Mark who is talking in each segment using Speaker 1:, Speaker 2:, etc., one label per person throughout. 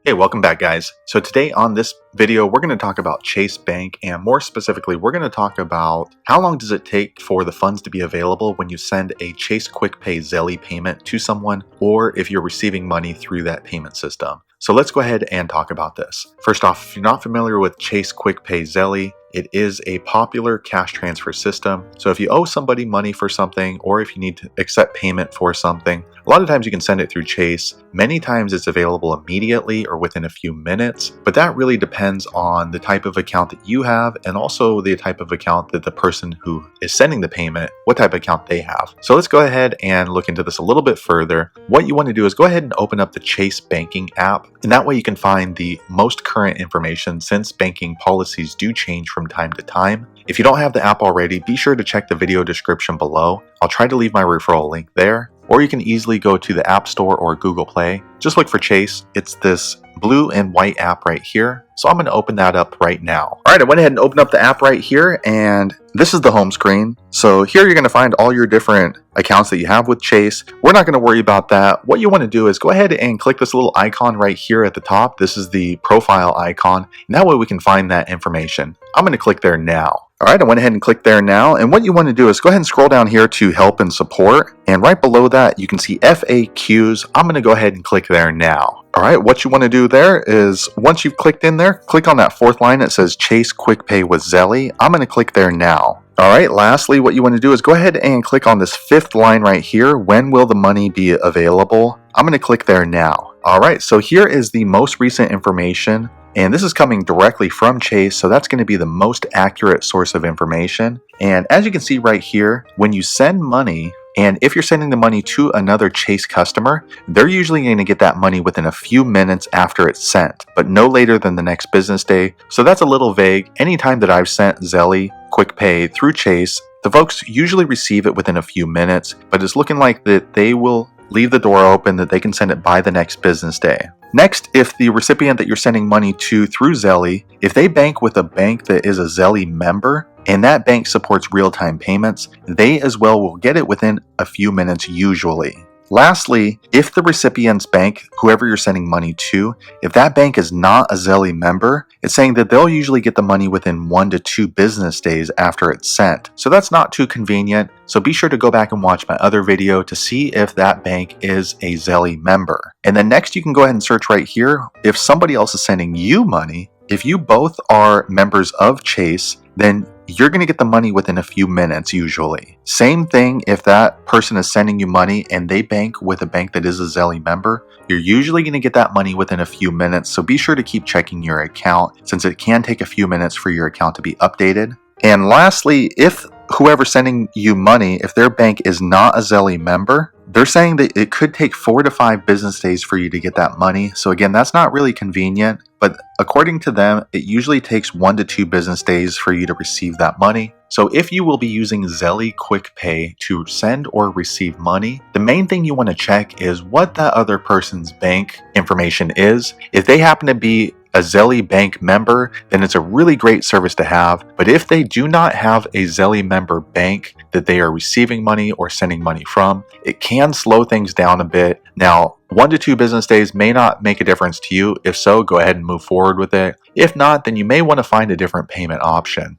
Speaker 1: Hey, welcome back guys. So today on this video, we're going to talk about Chase Bank, and more specifically, we're going to talk about how long does it take for the funds to be available when you send a Chase QuickPay Zelle payment to someone, or if you're receiving money through that payment system. So let's go ahead and talk about this. First off, if you're not familiar with Chase QuickPay Zelle, it is a popular cash transfer system. So if you owe somebody money for something, or if you need to accept payment for something, a lot of times you can send it through Chase. Many times it's available immediately or within a few minutes, but that really depends on the type of account that you have and also the type of account that the person who is sending the payment, what type of account they have. So let's go ahead and look into this a little bit further. What you want to do is go ahead and open up the Chase banking app, and that way you can find the most current information since banking policies do change from time to time. If you don't have the app already, be sure to check the video description below. I'll try to leave my referral link there. Or you can easily go to the App Store or Google Play. Just look for Chase. It's this blue and white app right here. So I'm going to open that up right now. All right, I went ahead and opened up the app right here, and this is the home screen. So here you're going to find all your different accounts that you have with Chase. We're not going to worry about that. What you want to do is go ahead and click this little icon right here at the top. This is the profile icon, and that way we can find that information. I'm going to click there now. All right, I went ahead and clicked there now, and what you want to do is go ahead and scroll down here to help and support, and right below that you can see FAQs. I'm going to go ahead and click there now. All right, what you want to do there is once you've clicked in there, click on that fourth line that says Chase QuickPay with Zelle. I'm going to click there now. All right, lastly, what you want to do is go ahead and click on this fifth line right here. When will the money be available? I'm going to click there now. All right, so here is the most recent information. And this is coming directly from Chase, so that's going to be the most accurate source of information. And as you can see right here, when you send money, and if you're sending the money to another Chase customer, they're usually going to get that money within a few minutes after it's sent, but no later than the next business day. So that's a little vague. Anytime that I've sent Zelle QuickPay through Chase, the folks usually receive it within a few minutes, but it's looking like that they will leave the door open that they can send it by the next business day. Next, if the recipient that you're sending money to through Zelle, if they bank with a bank that is a Zelle member, and that bank supports real-time payments, they as well will get it within a few minutes usually. Lastly, if the recipient's bank, whoever you're sending money to, if that bank is not a Zelle member, it's saying that they'll usually get the money within 1 to 2 business days after it's sent. So that's not too convenient. So be sure to go back and watch my other video to see if that bank is a Zelle member. And then next you can go ahead and search right here. If somebody else is sending you money, if you both are members of Chase, then you're going to get the money within a few minutes usually. Same thing if that person is sending you money and they bank with a bank that is a Zelle member, you're usually going to get that money within a few minutes. So be sure to keep checking your account since it can take a few minutes for your account to be updated. And lastly, if whoever's sending you money, if their bank is not a Zelle member, they're saying that it could take 4 to 5 business days for you to get that money. So again, that's not really convenient, but according to them, it usually takes 1 to 2 business days for you to receive that money. So if you will be using Zelle QuickPay to send or receive money, the main thing you want to check is what that other person's bank information is. If they happen to be a Zelle bank member, then it's a really great service to have. But if they do not have a Zelle member bank that they are receiving money or sending money from, it can slow things down a bit. Now, 1 to 2 business days may not make a difference to you. If so, go ahead and move forward with it. If not, then you may want to find a different payment option.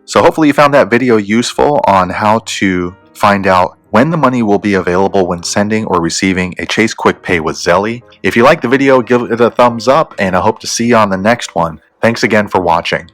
Speaker 1: So hopefully you found that video useful on how to find out when the money will be available when sending or receiving a Chase QuickPay with Zelle. If you liked the video, give it a thumbs up, and I hope to see you on the next one. Thanks again for watching.